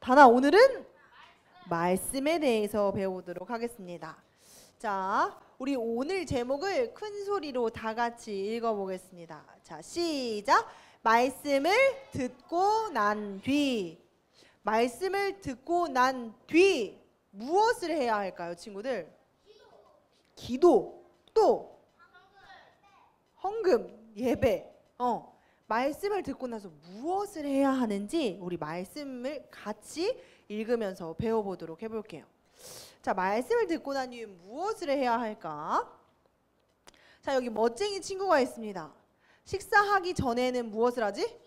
하나 오늘은 말씀에 대해서 배우도록 하겠습니다. 자, 우리 오늘 제목을 큰 소리로 다 같이 읽어보겠습니다. 자, 시작! 말씀을 듣고 난 뒤. 말씀을 듣고 난 뒤 무엇을 해야 할까요, 친구들? 기도. 또 헌금, 예배. 말씀을 듣고 나서 무엇을 해야 하는지 우리 말씀을 같이 읽으면서 배워보도록 해볼게요. 자, 말씀을 듣고 난 뒤에 무엇을 해야 할까? 자, 여기 멋쟁이 친구가 있습니다. 식사하기 전에는 무엇을 하지?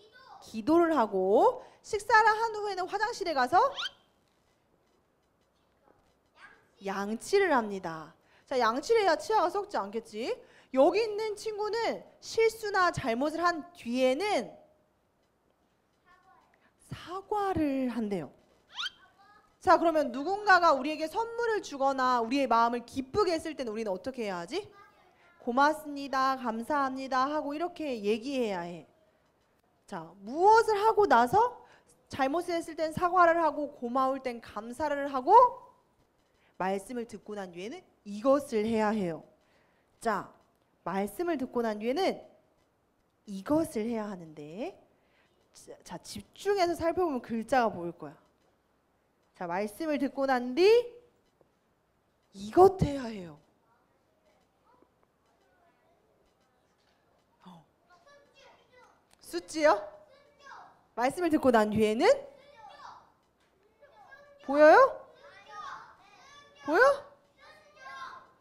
기도를 하고, 식사를 한 후에는 화장실에 가서 양치를 합니다. 자, 양치를 해야 치아가 썩지 않겠지? 여기 있는 친구는 실수나 잘못을 한 뒤에는 사과를 한대요. 자, 그러면 누군가가 우리에게 선물을 주거나 우리의 마음을 기쁘게 했을 때는 우리는 어떻게 해야 하지? 고맙습니다, 감사합니다 하고 이렇게 얘기해야 해. 자, 무엇을 하고 나서 잘못을 했을 땐 사과를 하고 고마울 땐 감사를 하고 말씀을 듣고 난 뒤에는 이것을 해야 해요. 자, 말씀을 듣고 난 뒤에는 이것을 해야 하는데, 자, 집중해서 살펴보면 글자가 보일 거야. 자, 말씀을 듣고 난 뒤 이것 해야 해요. 숫지요? 말씀을 듣고 난 뒤에는 보여요? 보여?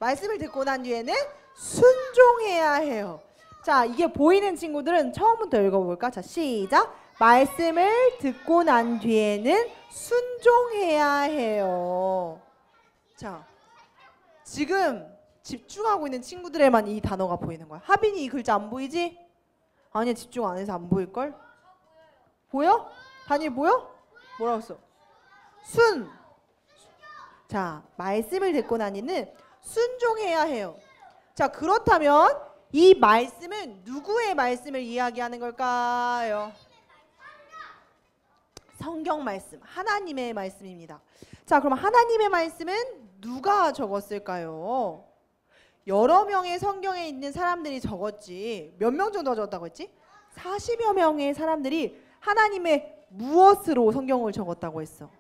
말씀을 듣고 난 뒤에는 순종해야 해요. 자, 이게 보이는 친구들은 처음부터 읽어볼까? 자, 시작! 말씀을 듣고 난 뒤에는 순종해야 해요. 자, 지금 집중하고 있는 친구들에만 이 단어가 보이는 거야. 하빈이 이 글자 안 보이지? 아니야, 집중 안 해서 안 보일걸? 보여? 다니엘 보여? 뭐라고 했어? 순! 자, 말씀을 듣고 나니는 순종해야 해요. 자, 그렇다면 이 말씀은 누구의 말씀을 이야기하는 걸까요? 성경 말씀, 하나님의 말씀입니다. 자, 그럼 하나님의 말씀은 누가 적었을까요? 여러 명의 성경에 있는 사람들이 적었지. 몇 명 정도 적었다고 했지? 40여 명의 사람들이 하나님의 무엇으로 성경을 적었다고 했어?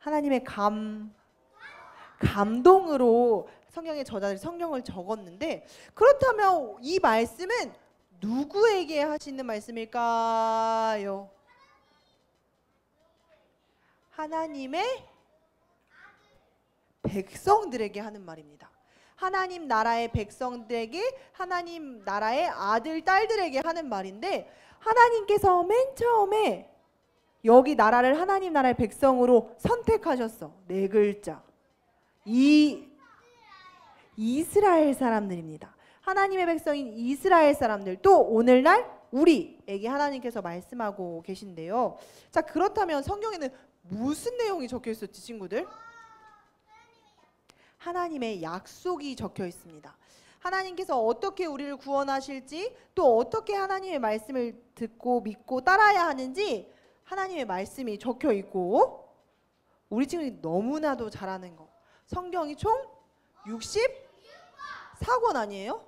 하나님의 감동으로 성경의 저자들이 성경을 적었는데, 그렇다면 이 말씀은 누구에게 하시는 말씀일까요? 하나님의 백성들에게 하는 말입니다. 하나님 나라의 백성들에게, 하나님 나라의 아들, 딸들에게 하는 말인데, 하나님께서 맨 처음에 여기 나라를 하나님 나라의 백성으로 선택하셨어. 네 글자. 이스라엘 사람들입니다. 하나님의 백성인 이스라엘 사람들, 또 오늘날 우리에게 하나님께서 말씀하고 계신데요. 자, 그렇다면 성경에는 무슨 내용이 적혀 있었지, 친구들? 하나님의 약속이 적혀 있습니다. 하나님께서 어떻게 우리를 구원하실지, 또 어떻게 하나님의 말씀을 듣고 믿고 따라야 하는지 하나님의 말씀이 적혀 있고, 우리 친구들이 너무나도 잘하는 거, 성경이 총 64권 아니에요?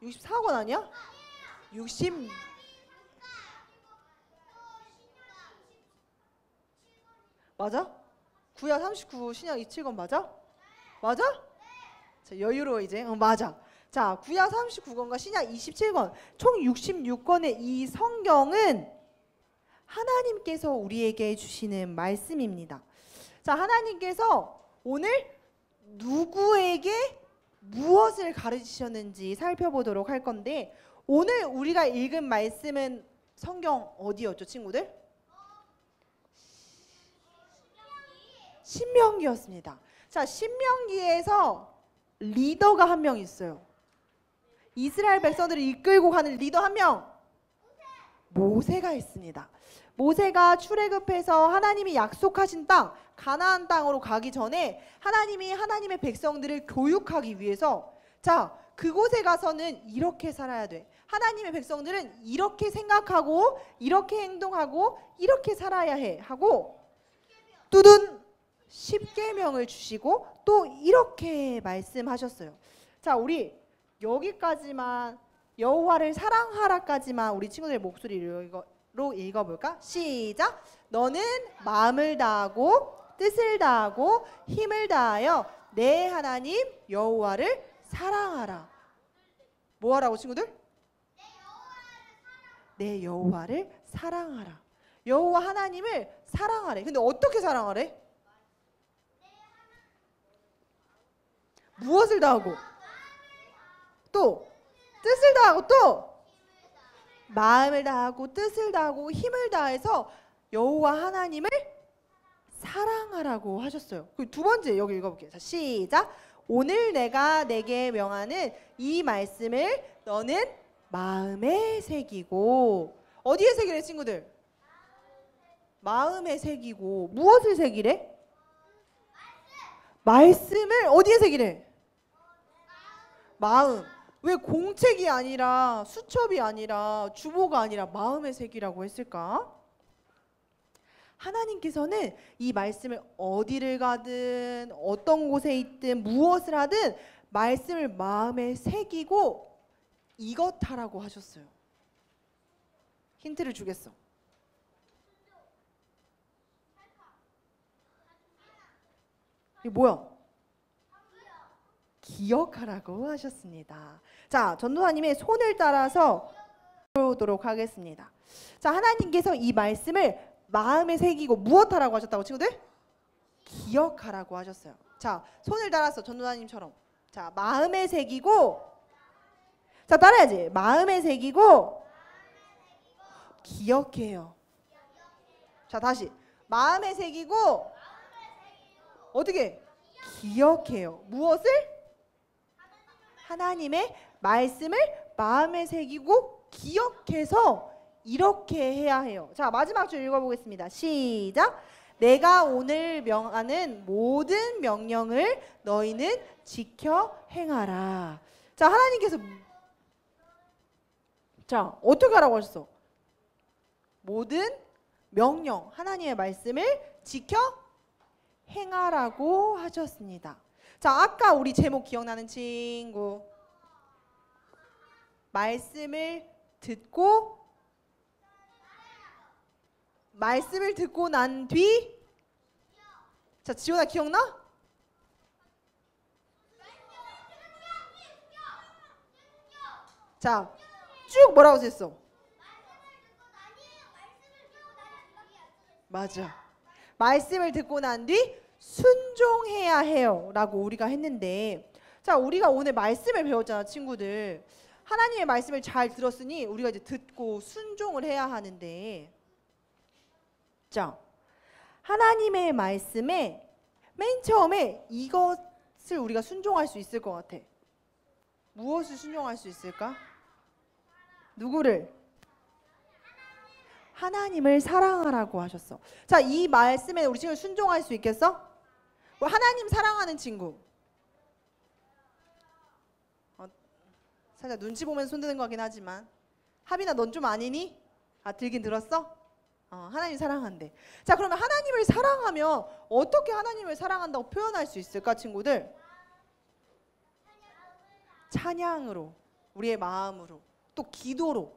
64권 아니야? 60 맞아? 구약 39, 신약 27권 맞아? 맞아? 자, 여유로워 이제. 맞아. 자, 구약 39권과 신약 27권, 총 66권의 이 성경은 하나님께서 우리에게 주시는 말씀입니다. 자, 하나님께서 오늘 누구에게 무엇을 가르치셨는지 살펴보도록 할 건데, 오늘 우리가 읽은 말씀은 성경 어디였죠, 친구들? 신명기였습니다. 자, 신명기에서 리더가 한 명 있어요. 이스라엘 백성들을 이끌고 가는 리더 한 명, 모세가 있습니다. 모세가 출애굽해서 하나님이 약속하신 땅, 가나안 땅으로 가기 전에 하나님이 하나님의 백성들을 교육하기 위해서, 자, 그곳에 가서는 이렇게 살아야 돼, 하나님의 백성들은 이렇게 생각하고 이렇게 행동하고 이렇게 살아야 해 하고 뚜둔 10계명을 주시고 또 이렇게 말씀하셨어요. 자, 우리 여기까지만 여호와를 사랑하라까지만 우리 친구들의 목소리로 읽어볼까? 시작! 너는 마음을 다하고 뜻을 다하고 힘을 다하여 내 하나님 여호와를 사랑하라. 뭐 하라고 친구들? 내 여호와를 사랑하라. 여호와 하나님을 사랑하래. 근데 어떻게 사랑하래? 무엇을 다하고? 또 뜻을 다하고 또 마음을 다하고 뜻을 다하고 힘을 다해서 여호와 하나님을 사랑하라고 하셨어요. 그리고 두 번째 여기 읽어볼게요. 자, 시작. 오늘 내가 내게 명하는 이 말씀을 너는 마음에 새기고. 어디에 새기래 친구들? 마음에 새기고. 무엇을 새기래? 말씀을 어디에 새기래? 마음. 왜 공책이 아니라 수첩이 아니라 주보가 아니라 마음에 새기라고 했을까? 하나님께서는 이 말씀을 어디를 가든 어떤 곳에 있든 무엇을 하든 말씀을 마음에 새기고 이것 하라고 하셨어요. 힌트를 주겠어. 이게 뭐야? 기억하라고 하셨습니다. 자, 전도사님의 손을 따라서 보도록 하겠습니다. 자, 하나님께서 이 말씀을 마음에 새기고 무엇 하라고 하셨다고 친구들? 기억하라고 하셨어요. 자, 손을 따라서 전도사님처럼. 자, 마음에 새기고. 자, 따라야지. 마음에 새기고 기억해요. 자, 다시. 마음에 새기고 어떻게? 기억해요. 무엇을? 하나님의 말씀을 마음에 새기고 기억해서 이렇게 해야 해요. 자, 마지막 줄 읽어보겠습니다. 시작. 내가 오늘 명하는 모든 명령을 너희는 지켜 행하라. 자, 하나님께서 자, 어떻게 하라고 하셨어? 모든 명령, 하나님의 말씀을 지켜 행하라고 하셨습니다. 자, 아까 우리 제목 기억나는 친구. 말씀을 듣고 난 뒤. 자, 지원아 기억나? 자, 쭉 뭐라고 썼어? 맞아. 말씀을 듣고 난 뒤 순종해야 해요 라고 우리가 했는데, 자, 우리가 오늘 말씀을 배웠잖아 친구들. 하나님의 말씀을 잘 들었으니 우리가 이제 듣고 순종을 해야 하는데, 자, 하나님의 말씀에 맨 처음에 이것을 우리가 순종할 수 있을 것 같아. 무엇을 순종할 수 있을까? 누구를? 하나님을 사랑하라고 하셨어. 자, 이 말씀에 우리 친구 순종할 수 있겠어? 하나님 사랑하는 친구. 살짝 눈치 보면서 손드는 거긴 하지만, 하빈아 넌 좀 아니니? 아, 들긴 들었어? 하나님 사랑한대. 자, 그러면 하나님을 사랑하면 어떻게 하나님을 사랑한다고 표현할 수 있을까 친구들? 찬양으로, 우리의 마음으로, 또 기도로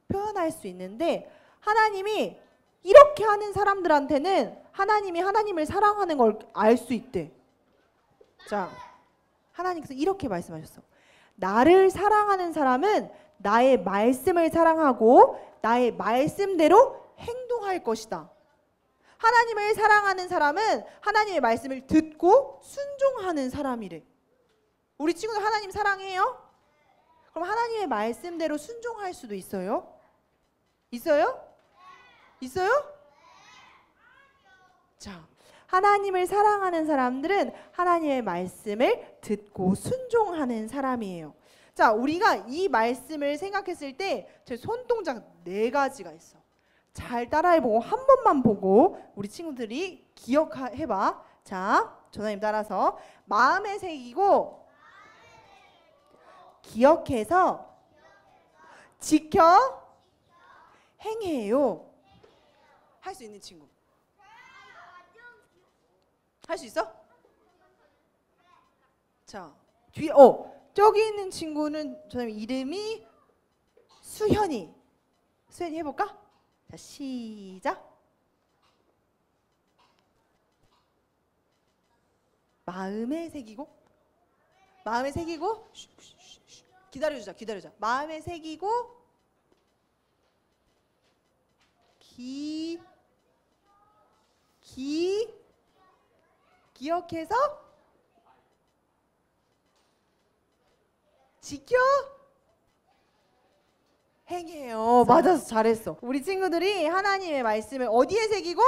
표현할 수 있는데, 하나님이 이렇게 하는 사람들한테는 하나님이 하나님을 사랑하는 걸 알 수 있대. 자, 하나님께서 이렇게 말씀하셨어. 나를 사랑하는 사람은 나의 말씀을 사랑하고 나의 말씀대로 행동할 것이다. 하나님을 사랑하는 사람은 하나님의 말씀을 듣고 순종하는 사람이래. 우리 친구들 하나님 사랑해요? 그럼 하나님의 말씀대로 순종할 수도 있어요? 있어요? 있어요? 자, 하나님을 사랑하는 사람들은 하나님의 말씀을 듣고 순종하는 사람이에요. 자, 우리가 이 말씀을 생각했을 때 제 손동작 4가지가 있어. 잘 따라해보고 한 번만 보고 우리 친구들이 기억해봐. 자, 전화님 따라서 마음에 새기고 기억해서 지켜 행해요. 할 수 있는 친구. 할 수 있어? 자, 뒤에 저기 있는 친구는 선생님 이름이 수현이. 수현이 해볼까? 자, 시작. 마음에 새기고 기다려주자. 마음에 새기고 기억해서 지켜 행해요. 맞아서 잘했어. 우리 친구들이 하나님의 말씀을 어디에 새기고?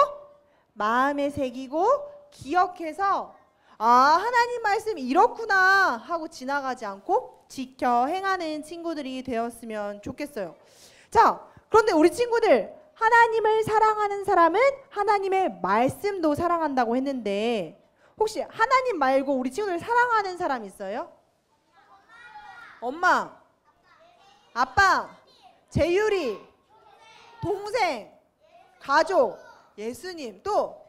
마음에 새기고 기억해서 하나님 말씀이 이렇구나 하고 지나가지 않고 지켜 행하는 친구들이 되었으면 좋겠어요. 자, 그런데 우리 친구들 하나님을 사랑하는 사람은 하나님의 말씀도 사랑한다고 했는데 혹시 하나님 말고 우리 친구들 사랑하는 사람 있어요? 엄마, 아빠, 재율이, 동생, 가족, 예수님, 또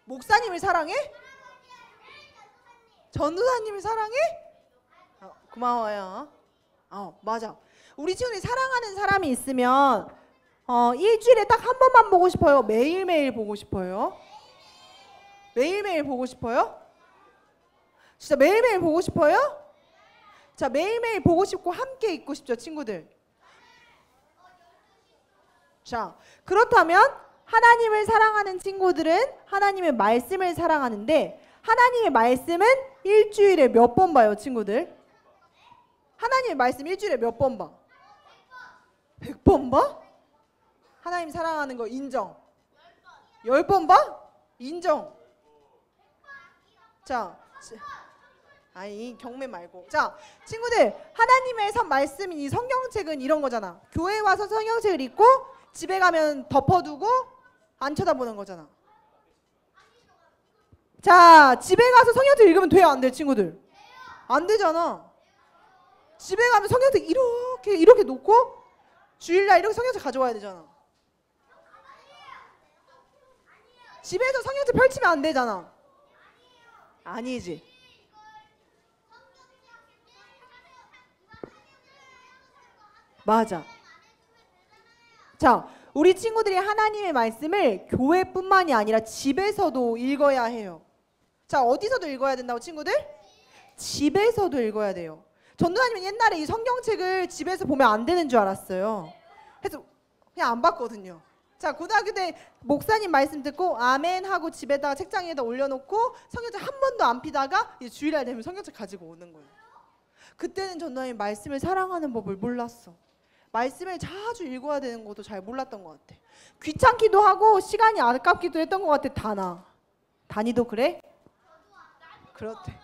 목사님을 사랑해? 전도사님을 사랑해? 고마워요. 맞아. 우리 친구들이 사랑하는 사람이 있으면 일주일에 딱 한 번만 보고 싶어요? 매일매일 보고 싶어요? 매일매일 보고 싶어요? 진짜 매일매일 보고 싶어요? 자, 매일매일 보고 싶고 함께 있고 싶죠, 친구들? 자, 그렇다면 하나님을 사랑하는 친구들은 하나님의 말씀을 사랑하는데 하나님의 말씀은 일주일에 몇 번 봐요, 친구들? 하나님의 말씀 일주일에 몇 번 봐? 100번 봐? 하나님 사랑하는 거 인정. 10번 봐? 인정. 자, 아니 경매 말고. 자, 친구들 하나님의 말씀인 이 성경책은 이런 거잖아. 교회 와서 성경책을 읽고 집에 가면 덮어두고 안 쳐다보는 거잖아. 자, 집에 가서 성경책 읽으면 돼요, 안 돼, 친구들? 안 되잖아. 집에 가면 성경책 이렇게 놓고 주일날 이렇게 성경책 가져와야 되잖아. 집에서 성경책 펼치면 안 되잖아. 아니지. 맞아. 자, 우리 친구들이 하나님의 말씀을 교회뿐만이 아니라 집에서도 읽어야 해요. 자, 어디서도 읽어야 된다고, 친구들? 집에서도 읽어야 돼요. 전도사님은 옛날에 이 성경책을 집에서 보면 안 되는 줄 알았어요. 그래서 그냥 안 봤거든요. 자, 고등학교 때 목사님 말씀 듣고 아멘 하고 집에다가 책장 위에다 올려놓고 성경책 한 번도 안 피다가 이제 주일날 되면 성경책 가지고 오는 거예요. 그때는 전도사님 말씀을 사랑하는 법을 몰랐어. 말씀을 자주 읽어야 되는 것도 잘 몰랐던 것 같아. 귀찮기도 하고 시간이 아깝기도 했던 것 같아. 다니도 그래? 그렇대.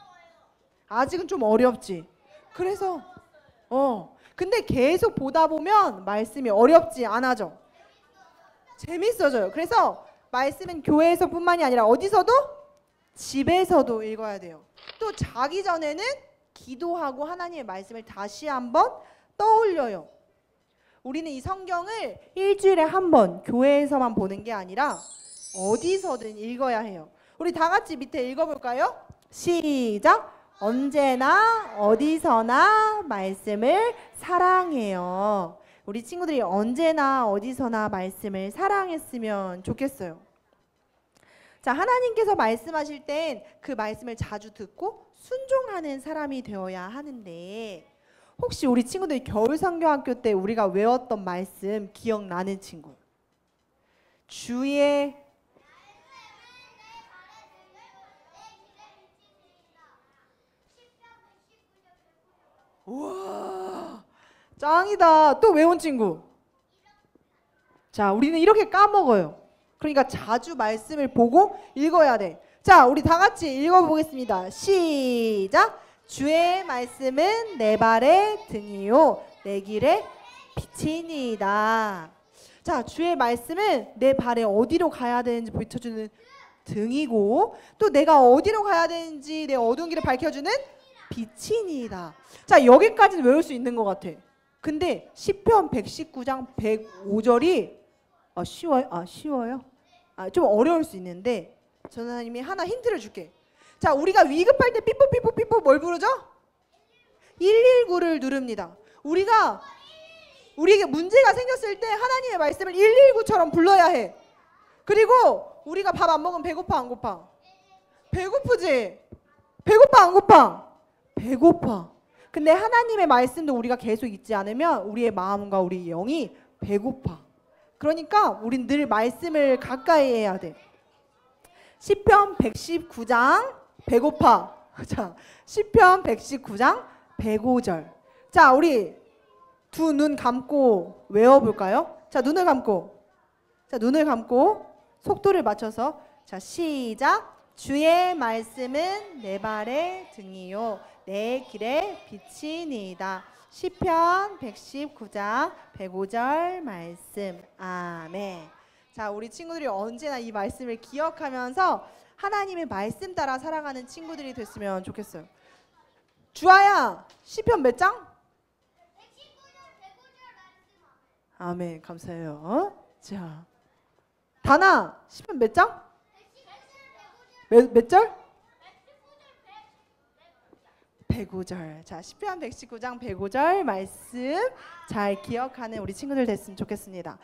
아직은 좀 어렵지. 그래서 근데 계속 보다 보면 말씀이 어렵지 않아져. 재밌어져요. 그래서 말씀은 교회에서뿐만이 아니라 어디서도? 집에서도 읽어야 돼요. 또 자기 전에는 기도하고 하나님의 말씀을 다시 한번 떠올려요. 우리는 이 성경을 일주일에 한 번 교회에서만 보는 게 아니라 어디서든 읽어야 해요. 우리 다 같이 밑에 읽어볼까요? 시작! 언제나 어디서나 말씀을 사랑해요. 우리 친구들이 언제나 어디서나 말씀을 사랑했으면 좋겠어요. 자, 하나님께서 말씀하실 땐 그 말씀을 자주 듣고 순종하는 사람이 되어야 하는데 혹시 우리 친구들이 겨울성경학교 때 우리가 외웠던 말씀 기억나는 친구? 주의 우와 짱이다. 또 외운 친구? 자, 우리는 이렇게 까먹어요. 그러니까 자주 말씀을 보고 읽어야 돼. 자, 우리 다 같이 읽어보겠습니다. 시작! 주의 말씀은 내 발의 등이요 내 길의 빛이니이다. 자, 주의 말씀은 내 발에 어디로 가야 되는지 비춰주는 등이고 또 내가 어디로 가야 되는지 내 어두운 길을 밝혀주는 빛이니이다. 자, 여기까지는 외울 수 있는 것 같아. 근데 시편 119장 105절이 쉬워요? 쉬워요? 좀 어려울 수 있는데 전하님이 하나 힌트를 줄게. 자, 우리가 위급할 때 삐뽀삐뽀삐뽀 뭘 부르죠? 119를 누릅니다. 우리에게 문제가 생겼을 때 하나님의 말씀을 119처럼 불러야 해. 그리고 우리가 밥 안 먹으면 배고파 안 고파? 배고프지? 배고파 안 고파? 배고파. 근데 하나님의 말씀도 우리가 계속 읽지 않으면 우리의 마음과 우리 영이 배고파. 그러니까 우린 늘 말씀을 가까이 해야 돼. 시편 119장 배고파. 자, 시편 119장 105절. 자, 우리 두 눈 감고 외워볼까요? 자, 눈을 감고. 자, 눈을 감고 속도를 맞춰서. 자, 시작. 주의 말씀은 내 발의 등이요 내 길의 빛이니이다. 시편 119장 105절 말씀. 아멘. 자, 우리 친구들이 언제나 이 말씀을 기억하면서 하나님의 말씀 따라 살아가는 친구들이 됐으면 좋겠어요. 주아야, 시편 몇 장? 119절 105절 말씀. 아멘. 감사해요. 자, 다나, 시편 몇 장? 몇 절? 105절. 자, 시편 119장 105절 말씀 잘 기억하는 우리 친구들 됐으면 좋겠습니다.